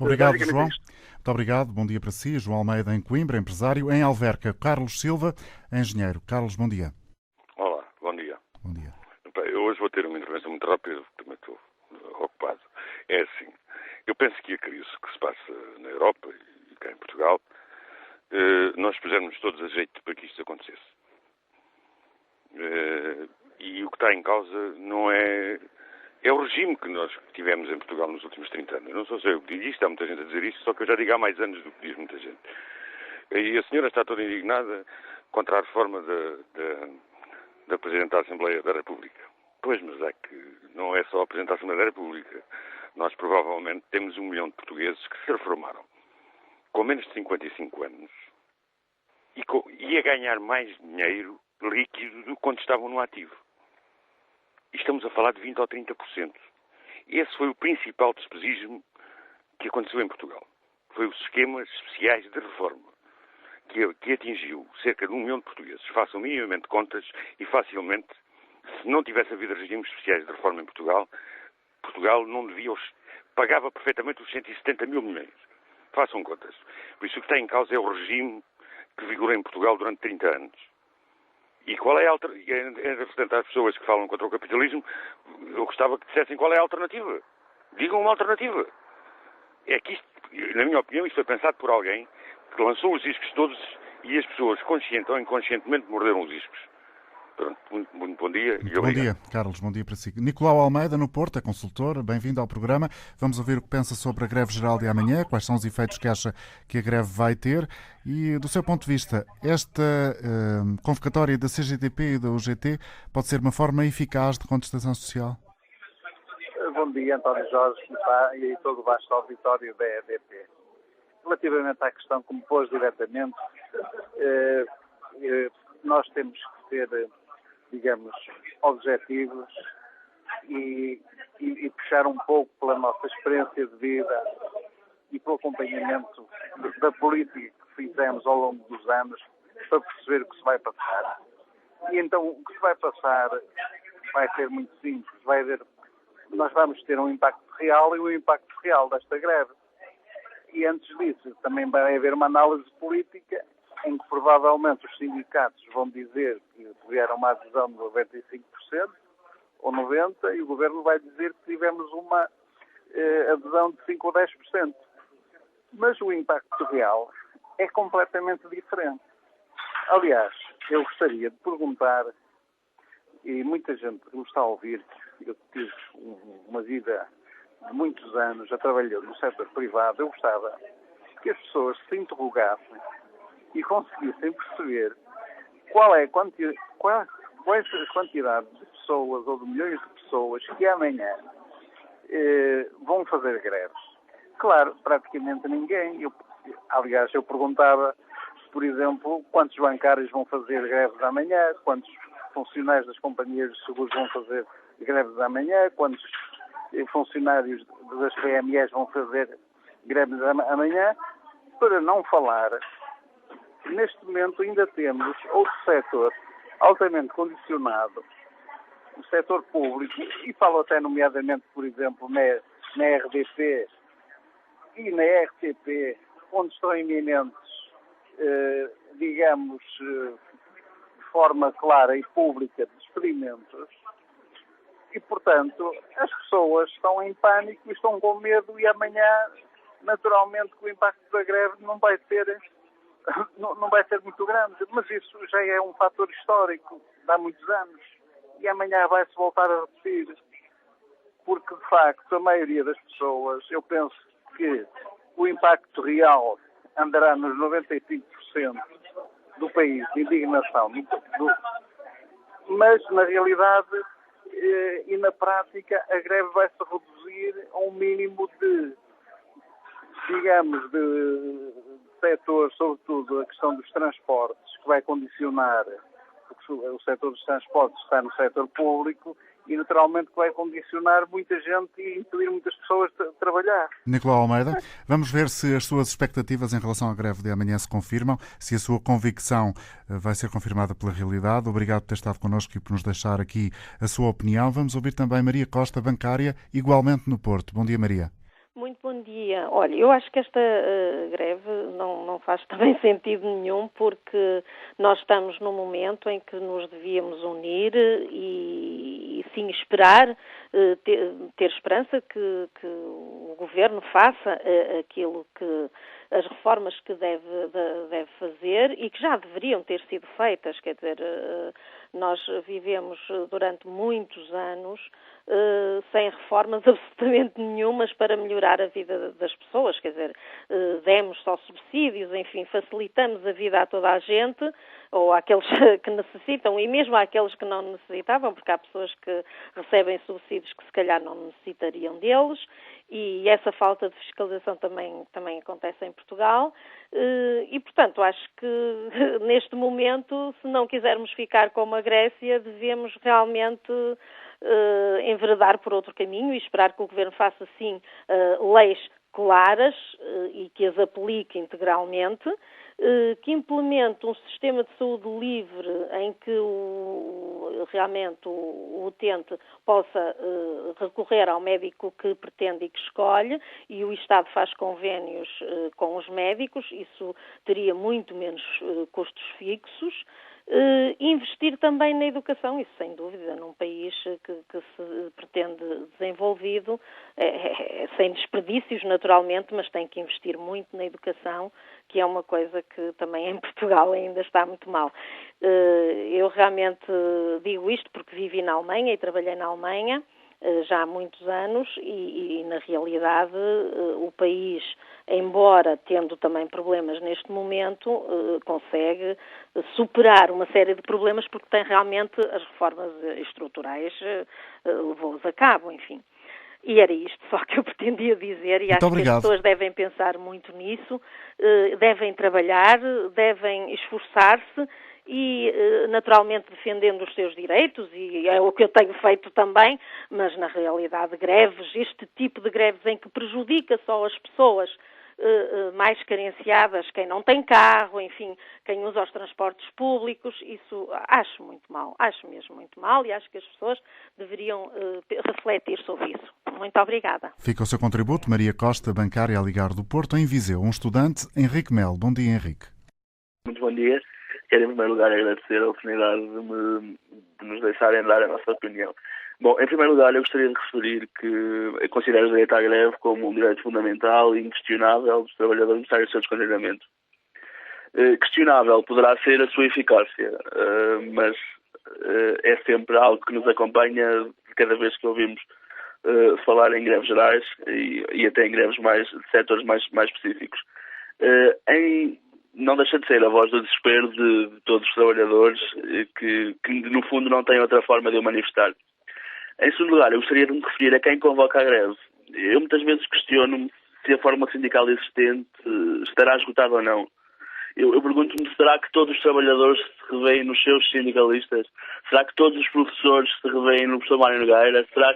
Obrigado, João. Muito obrigado. Bom dia para si. João Almeida, em Coimbra, empresário. Em Alverca, Carlos Silva, engenheiro. Carlos, bom dia. Olá, bom dia. Bom dia. Eu hoje vou ter uma intervenção muito rápida, também estou ocupado. É assim, eu penso que a crise que se passa na Europa e cá em Portugal, nós pusemos todos a jeito para que isto acontecesse. E o que está em causa não é o regime que nós tivemos em Portugal nos últimos 30 anos. Eu não sou só eu que digo isto, há muita gente a dizer isto, só que eu já digo há mais anos do que diz muita gente. E a senhora está toda indignada contra a reforma da Presidente da Assembleia da República. Pois, mas é que não é só a Presidente da Assembleia da República. Nós provavelmente temos 1 milhão de portugueses que se reformaram com menos de 55 anos e a ganhar mais dinheiro líquido do que quando estavam no ativo. E estamos a falar de 20% ou 30%. Esse foi o principal despesismo que aconteceu em Portugal. Foi os esquemas especiais de reforma, que atingiu cerca de 1 milhão de portugueses. Façam minimamente contas e facilmente, se não tivesse havido regimes especiais de reforma em Portugal, Portugal não devia, pagava perfeitamente os 170 mil milhões. Façam contas. Por isso o que está em causa é o regime que vigorou em Portugal durante 30 anos. E qual é a alternativa? Em representar as pessoas que falam contra o capitalismo, eu gostava que dissessem qual é a alternativa. Digam uma alternativa. É que isto, na minha opinião, isto foi pensado por alguém que lançou os discos todos e as pessoas, consciente ou inconscientemente, morderam os discos. Pronto, muito bom dia e obrigado. Bom dia, Carlos, bom dia para si. Nicolau Almeida, no Porto, é consultor, bem-vindo ao programa. Vamos ouvir o que pensa sobre a greve geral de amanhã, quais são os efeitos que acha que a greve vai ter e, do seu ponto de vista, esta convocatória da CGTP e da UGT pode ser uma forma eficaz de contestação social? Bom dia, António Jorge e todo o vasto auditório da EDP. Relativamente à questão que me pôs diretamente, nós temos que ser, digamos, objetivos e puxar um pouco pela nossa experiência de vida e pelo acompanhamento da política que fizemos ao longo dos anos para perceber o que se vai passar. E então o que se vai passar vai ser muito simples. Nós vamos ter um impacto real e o impacto real desta greve. E antes disso também vai haver uma análise política em que provavelmente os sindicatos vão dizer que tiveram uma adesão de 95% ou 90% e o Governo vai dizer que tivemos uma adesão de 5% ou 10%. Mas o impacto real é completamente diferente. Aliás, eu gostaria de perguntar, e muita gente que me está a ouvir, eu tive uma vida de muitos anos, já trabalhei no setor privado, eu gostava que as pessoas se interrogassem e conseguissem perceber qual é a quantidade de pessoas ou de milhões de pessoas que amanhã vão fazer greves. Claro, praticamente ninguém. Aliás, eu perguntava, por exemplo, quantos bancários vão fazer greves amanhã, quantos funcionários das companhias de seguros vão fazer greves amanhã, quantos funcionários das PMEs vão fazer greves amanhã, para não falar. Neste momento ainda temos outro setor altamente condicionado, o setor público, e falo até nomeadamente, por exemplo, na RDP e na RTP, onde estão iminentes, digamos, de forma clara e pública, despedimentos, e, portanto, as pessoas estão em pânico e estão com medo e amanhã, naturalmente, que o impacto da greve não vai ser muito grande, mas isso já é um fator histórico de há muitos anos e amanhã vai-se voltar a repetir, porque de facto a maioria das pessoas, eu penso que o impacto real andará nos 95% do país de indignação mas na realidade e na prática a greve vai-se reduzir a um mínimo de, digamos, de setores, sobretudo a questão dos transportes, que vai condicionar, porque o setor dos transportes está no setor público, e naturalmente que vai condicionar muita gente e impedir muitas pessoas de trabalhar. Nicolau Almeida, vamos ver se as suas expectativas em relação à greve de amanhã se confirmam, se a sua convicção vai ser confirmada pela realidade. Obrigado por ter estado connosco e por nos deixar aqui a sua opinião. Vamos ouvir também Maria Costa, bancária, igualmente no Porto. Bom dia, Maria. Muito bom dia. Olha, eu acho que esta greve não faz também sentido nenhum, porque nós estamos num momento em que nos devíamos unir e sim esperar, ter esperança que o Governo faça aquilo que as reformas que deve fazer e que já deveriam ter sido feitas. Quer dizer, nós vivemos durante muitos anos sem reformas absolutamente nenhumas para melhorar a vida das pessoas, quer dizer, demos só subsídios, enfim, facilitamos a vida a toda a gente, ou àqueles que necessitam, e mesmo àqueles que não necessitavam, porque há pessoas que recebem subsídios que se calhar não necessitariam deles, e essa falta de fiscalização também acontece em Portugal, e portanto acho que neste momento, se não quisermos ficar como a Grécia, devemos realmente enveredar por outro caminho e esperar que o Governo faça, sim, leis claras e que as aplique integralmente, que implemente um sistema de saúde livre em que realmente o utente possa recorrer ao médico que pretende e que escolhe, e o Estado faz convénios com os médicos, isso teria muito menos custos fixos. Investir também na educação, isso sem dúvida, num país que se pretende desenvolvido, sem desperdícios naturalmente, mas tem que investir muito na educação, que é uma coisa que também em Portugal ainda está muito mal. Eu realmente digo isto porque vivi na Alemanha e trabalhei na Alemanha já há muitos anos e na realidade o país, embora tendo também problemas neste momento, consegue superar uma série de problemas porque tem realmente as reformas estruturais, levou-os a cabo, enfim. E era isto só que eu pretendia dizer, e acho que as pessoas devem pensar muito nisso, devem trabalhar, devem esforçar-se e, naturalmente, defendendo os seus direitos, e é o que eu tenho feito também, mas, na realidade, greves, este tipo de greves em que prejudica só as pessoas mais carenciadas, quem não tem carro, enfim, quem usa os transportes públicos, isso acho muito mal, acho mesmo muito mal, e acho que as pessoas deveriam refletir sobre isso. Muito obrigada. Fica o seu contributo, Maria Costa, bancária a ligar do Porto, em Viseu. Um estudante, Henrique Melo. Bom dia, Henrique. Muito bom dia. Quero, em primeiro lugar, agradecer a oportunidade de nos deixarem dar a nossa opinião. Bom, em primeiro lugar, eu gostaria de referir que eu considero o direito à greve como um direito fundamental e inquestionável dos trabalhadores necessários ao seu descontentamento. Questionável poderá ser a sua eficácia, mas é sempre algo que nos acompanha cada vez que ouvimos falar em greves gerais e até em greves de setores mais específicos. Não deixa de ser a voz do desespero de todos os trabalhadores que no fundo não têm outra forma de o manifestar. Em segundo lugar, eu gostaria de me referir a quem convoca a greve. Eu muitas vezes questiono-me se a forma sindical existente estará esgotada ou não. Eu pergunto-me, será que todos os trabalhadores se revêem nos seus sindicalistas? Será que todos os professores se revêem no professor Mário Nogueira? Será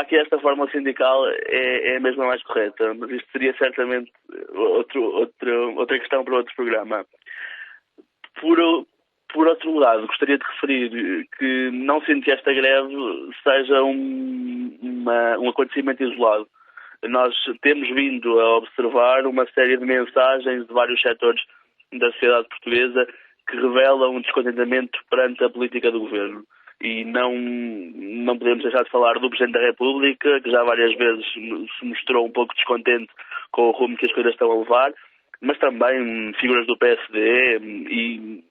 que esta forma sindical é a mesma mais correta? Mas isto seria certamente outra questão para outro programa. Por outro lado, gostaria de referir que não sinto que esta greve seja um acontecimento isolado. Nós temos vindo a observar uma série de mensagens de vários setores da sociedade portuguesa que revelam um descontentamento perante a política do Governo. E não podemos deixar de falar do Presidente da República, que já várias vezes se mostrou um pouco descontente com o rumo que as coisas estão a levar, mas também figuras do PSD e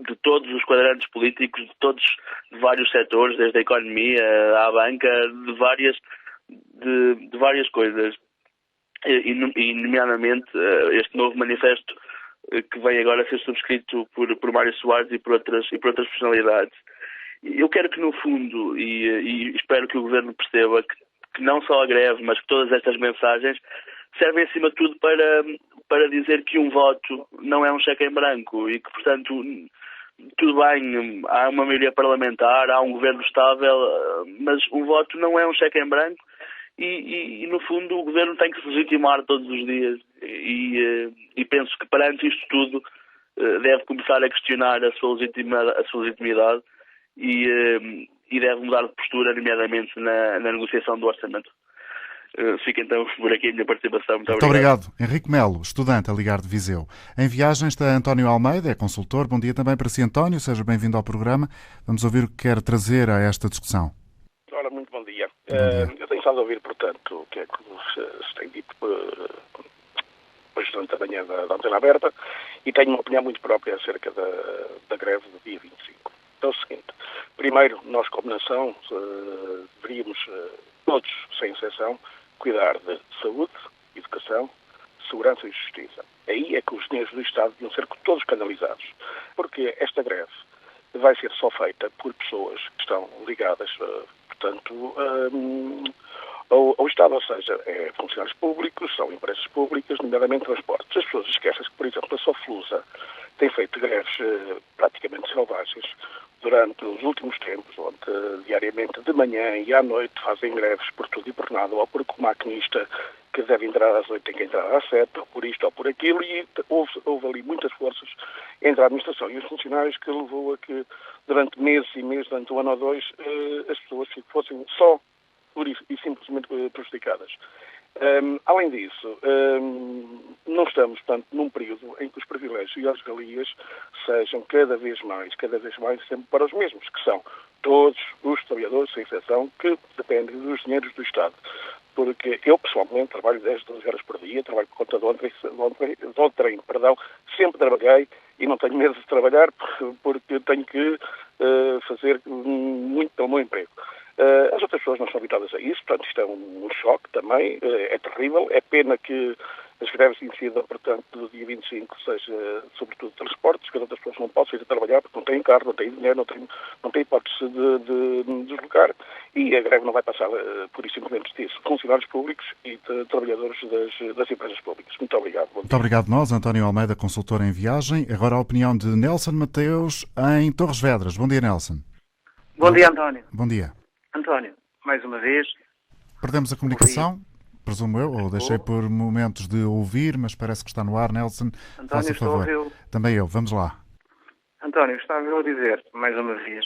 de todos os quadrantes políticos, de vários setores, desde a economia à banca, de várias coisas. E nomeadamente este novo manifesto que vem agora a ser subscrito por Mário Soares e por outras personalidades. Eu quero que, no fundo, e espero que o Governo perceba que não só a greve, mas que todas estas mensagens servem, acima de tudo, para dizer que um voto não é um cheque em branco e que, portanto, tudo bem, há uma maioria parlamentar, há um governo estável, mas o voto não é um cheque em branco e no fundo, o Governo tem que se legitimar todos os dias e penso que, perante isto tudo, deve começar a questionar a sua legitimidade e deve mudar de postura, nomeadamente na negociação do orçamento. Fica então por aqui a minha participação. Muito obrigado. Henrique Melo, estudante a ligar de Viseu. Em viagem está António Almeida, é consultor. Bom dia também para si, António. Seja bem-vindo ao programa. Vamos ouvir o que quer trazer a esta discussão. Ora, muito bom dia. Eu tenho estado a ouvir, portanto, o que é que se tem dito hoje durante a manhã da Antena Aberta e tenho uma opinião muito própria acerca da greve do dia 25. É o seguinte. Primeiro, nós como nação deveríamos, todos, sem exceção, cuidar de saúde, educação, segurança e justiça. Aí é que os dinheiros do Estado deviam ser todos canalizados. Porque esta greve vai ser só feita por pessoas que estão ligadas, portanto, ao Estado, ou seja, funcionários públicos, são empresas públicas, nomeadamente transportes. As pessoas esquecem que, por exemplo, a Soflusa tem feito greves praticamente selvagens durante os últimos tempos, onde diariamente de manhã e à noite fazem greves por tudo e por nada, ou porque o maquinista que deve entrar às 8 tem que entrar às 7, ou por isto ou por aquilo, e houve ali muitas forças entre a administração e os funcionários que levou a que durante meses e meses, durante um ano ou dois, as pessoas fossem só pura e simplesmente prejudicadas. Além disso, não estamos, portanto, num período em que os privilégios e as regalias sejam cada vez mais sempre para os mesmos, que são todos os trabalhadores, sem exceção, que dependem dos dinheiros do Estado. Porque eu, pessoalmente, trabalho 10, 12 horas por dia, trabalho por conta do trem, sempre trabalhei e não tenho medo de trabalhar porque tenho que fazer muito pelo meu emprego. As outras pessoas não são habituadas a isso, portanto isto é um choque também, é terrível, é pena que as greves incidam, portanto, do dia 25 seja sobretudo transportes, que as outras pessoas não possam ir a trabalhar porque não têm carro, não têm dinheiro, não têm hipótese de deslocar e a greve não vai passar por isso simplesmente disso, funcionários públicos e trabalhadores das empresas públicas. Muito obrigado. Muito obrigado nós, António Almeida, consultor em viagem. Agora a opinião de Nelson Mateus em Torres Vedras. Bom dia, Nelson. Bom dia, António. Bom dia. António, mais uma vez. Perdemos a comunicação, presumo eu, ou deixei por momentos de ouvir, mas parece que está no ar, Nelson. António, estou a ouvi-lo. Também eu, vamos lá. António, estava eu a dizer, mais uma vez,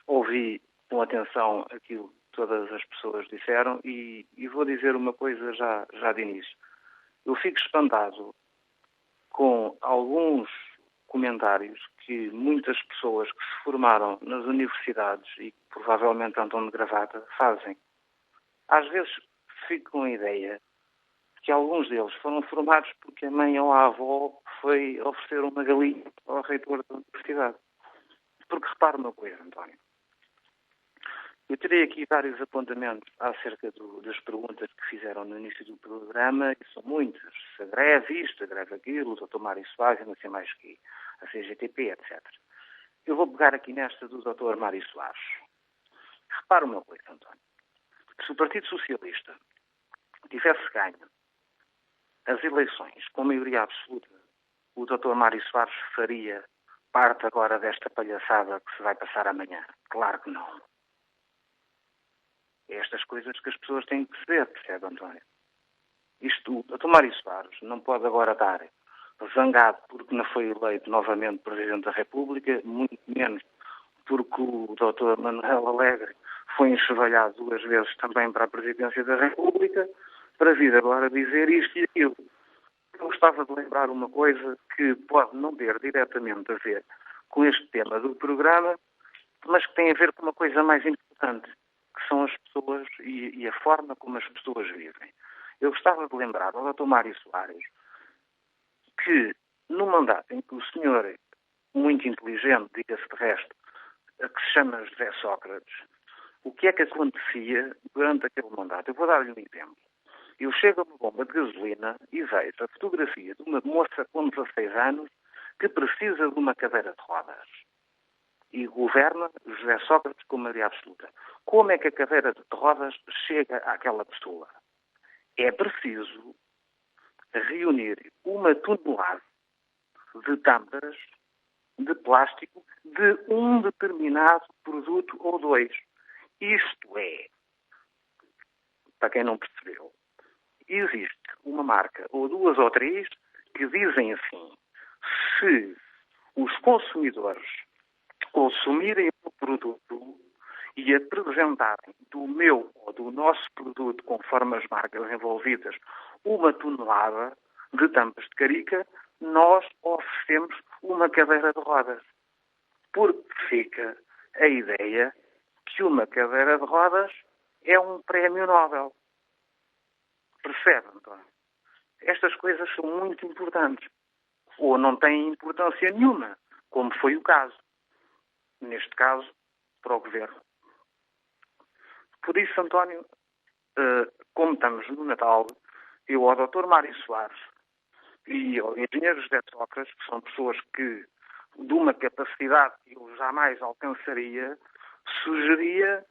ouvi com atenção aquilo que todas as pessoas disseram e vou dizer uma coisa já de início. Eu fico espantado com alguns comentários que muitas pessoas que se formaram nas universidades e que provavelmente andam de gravata fazem. Às vezes fico com a ideia que alguns deles foram formados porque a mãe ou a avó foi oferecer uma galinha ao reitor da universidade. Porque repare uma coisa, António. Eu terei aqui vários apontamentos acerca das perguntas que fizeram no início do programa, e são muitas. A greve isto, a greve aquilo, o Dr. Mário Soares, não sei mais que, a CGTP, etc. Eu vou pegar aqui nesta do Dr. Mário Soares. Repara uma coisa, António. Se o Partido Socialista tivesse ganho as eleições com maioria absoluta, o Dr. Mário Soares faria parte agora desta palhaçada que se vai passar amanhã? Claro que não. É estas coisas que as pessoas têm que perceber, percebe, António? O Dr. Mário Soares não pode agora estar zangado porque não foi eleito novamente Presidente da República, muito menos porque o Dr. Manuel Alegre foi enxovalhado 2 vezes também para a Presidência da República, para vir agora dizer isto e aquilo. Eu gostava de lembrar uma coisa que pode não ter diretamente a ver com este tema do programa, mas que tem a ver com uma coisa mais importante, que são as pessoas e a forma como as pessoas vivem. Eu gostava de lembrar ao Dr. Mário Soares que, no mandato em que o senhor, muito inteligente, diga-se de resto, que se chama José Sócrates, o que é que acontecia durante aquele mandato? Eu vou dar-lhe um exemplo. Eu chego a uma bomba de gasolina e vejo a fotografia de uma moça com 16 anos que precisa de uma cadeira de rodas. E governa José Sócrates com maioria absoluta. Como é que a cadeira de rodas chega àquela pessoa? É preciso reunir uma tonelada de tampas de plástico de um determinado produto ou dois. Isto é, para quem não percebeu, existe uma marca, ou duas ou três, que dizem assim: se os consumidores consumirem o produto e apresentarem do meu ou do nosso produto, conforme as marcas envolvidas, uma tonelada de tampas de carica, nós oferecemos uma cadeira de rodas. Porque fica a ideia que uma cadeira de rodas é um prémio Nobel. Percebe, António? Estas coisas são muito importantes. Ou não têm importância nenhuma, como foi o caso. Neste caso, para o Governo. Por isso, António, como estamos no Natal, eu ao Dr. Mário Soares e ao engenheiro José Sócrates, que são pessoas que, de uma capacidade que eu jamais alcançaria, sugeria,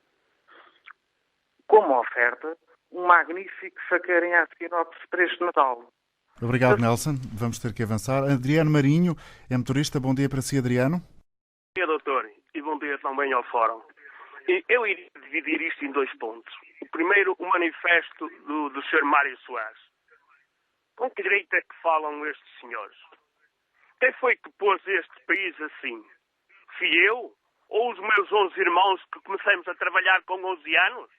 como oferta, um magnífico sacarinha a Sinopse para este Natal. Obrigado, Nelson. Vamos ter que avançar. Adriano Marinho é motorista. Bom dia para si, Adriano. Bom dia, doutor, e bom dia também ao Fórum. Eu iria dividir isto em dois pontos. O primeiro, o manifesto do Sr. Mário Soares. Com que direito é que falam estes senhores? Quem foi que pôs este país assim? Fui eu? Ou os meus 11 irmãos que começamos a trabalhar com 11 anos?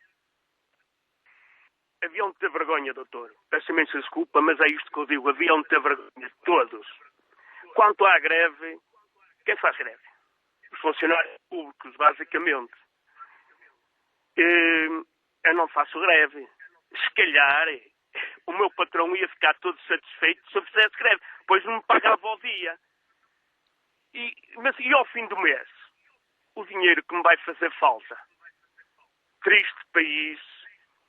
Haviam de ter vergonha, doutor. Peço imensa desculpa, mas é isto que eu digo. Haviam de ter vergonha, todos. Quanto à greve, quem faz greve? Os funcionários públicos, basicamente. Eu não faço greve. Se calhar, o meu patrão ia ficar todo satisfeito se eu fizesse greve, pois não me pagava ao dia. Mas ao fim do mês? O dinheiro que me vai fazer falta? Triste país,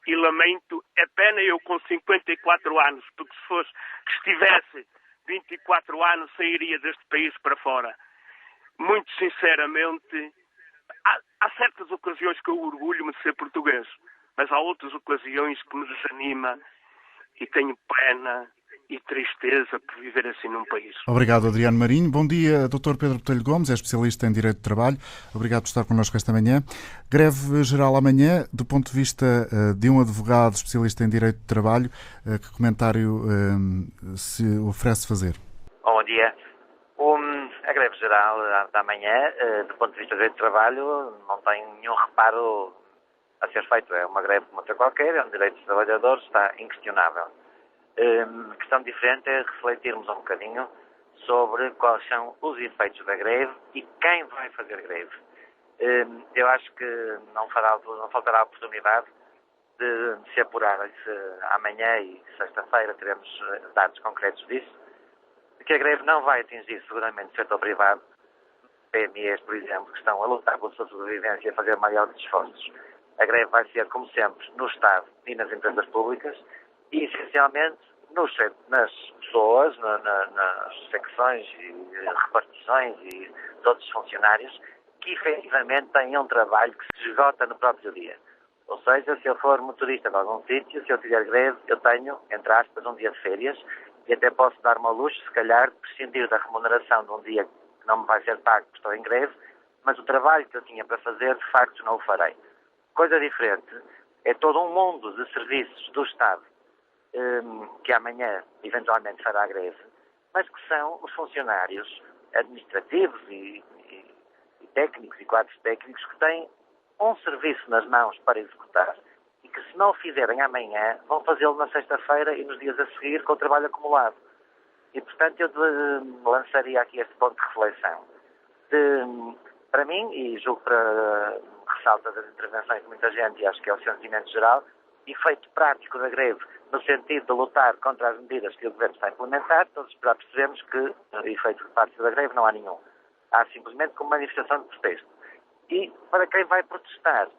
e lamento, é pena eu com 54 anos, porque se estivesse 24 anos, sairia deste país para fora. Muito sinceramente, há certas ocasiões que eu orgulho-me de ser português, mas há outras ocasiões que me desanima e tenho pena e tristeza por viver assim num país. Obrigado, Adriano Marinho. Bom dia, Dr. Pedro Botelho Gomes, é especialista em Direito de Trabalho. Obrigado por estar connosco esta manhã. Greve geral amanhã, do ponto de vista de um advogado especialista em Direito de Trabalho, que comentário se oferece fazer? Bom dia. A greve geral da manhã, do ponto de vista do direito de trabalho, não tem nenhum reparo a ser feito. É uma greve como outra qualquer, é um direito dos trabalhadores, está inquestionável. A questão diferente é refletirmos um bocadinho sobre quais são os efeitos da greve e quem vai fazer greve. Eu acho que não faltará oportunidade de se apurar amanhã e sexta-feira teremos dados concretos disso. Que a greve não vai atingir seguramente o setor privado, PMEs, por exemplo, que estão a lutar pela sua sobrevivência e a fazer maiores esforços. A greve vai ser, como sempre, no Estado e nas empresas públicas e, essencialmente, nas pessoas, nas secções e repartições e dos outros funcionários que, efetivamente, têm um trabalho que se esgota no próprio dia. Ou seja, se eu for motorista de algum sítio, se eu tiver greve, eu tenho, entre aspas, um dia de férias. E até posso dar-me ao luxo, se calhar, de prescindir da remuneração de um dia que não me vai ser pago porque estou em greve, mas o trabalho que eu tinha para fazer, de facto, não o farei. Coisa diferente é todo um mundo de serviços do Estado que amanhã, eventualmente, fará greve, mas que são os funcionários administrativos e técnicos e quadros técnicos que têm um serviço nas mãos para executar e que, se não o fizerem amanhã, vão fazê-lo na sexta-feira e nos dias a seguir com o trabalho acumulado. E, portanto, eu lançaria aqui este ponto de reflexão. Para mim, e julgo para ressalta das intervenções de muita gente, e acho que é o sentimento geral, efeito prático da greve, no sentido de lutar contra as medidas que o Governo está a implementar, todos já percebemos que efeito prático da greve não há nenhum. Há simplesmente como manifestação de protesto. E para quem vai protestar,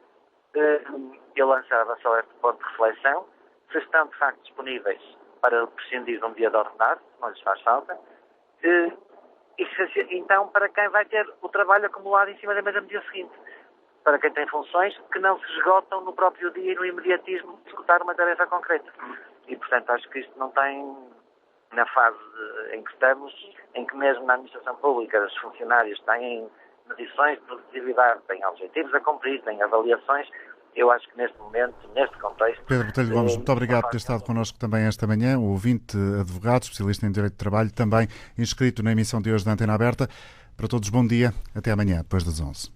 eu lançava só este ponto de reflexão. se estão de facto disponíveis para prescindir de um dia de ordenado, não lhes faz falta, então para quem vai ter o trabalho acumulado em cima da mesa no dia seguinte, para quem tem funções que não se esgotam no próprio dia e no imediatismo de executar uma tarefa concreta. E, portanto, acho que isto não tem, na fase em que estamos, em que mesmo na administração pública os funcionários têm medições de produtividade, têm objetivos a cumprir, têm avaliações. Eu acho que neste momento, neste contexto... Pedro Botelho Gomes, muito obrigado por ter estado connosco também esta manhã. O ouvinte advogado, especialista em Direito de Trabalho, também inscrito na emissão de hoje da Antena Aberta. Para todos, bom dia. Até amanhã, depois das 11.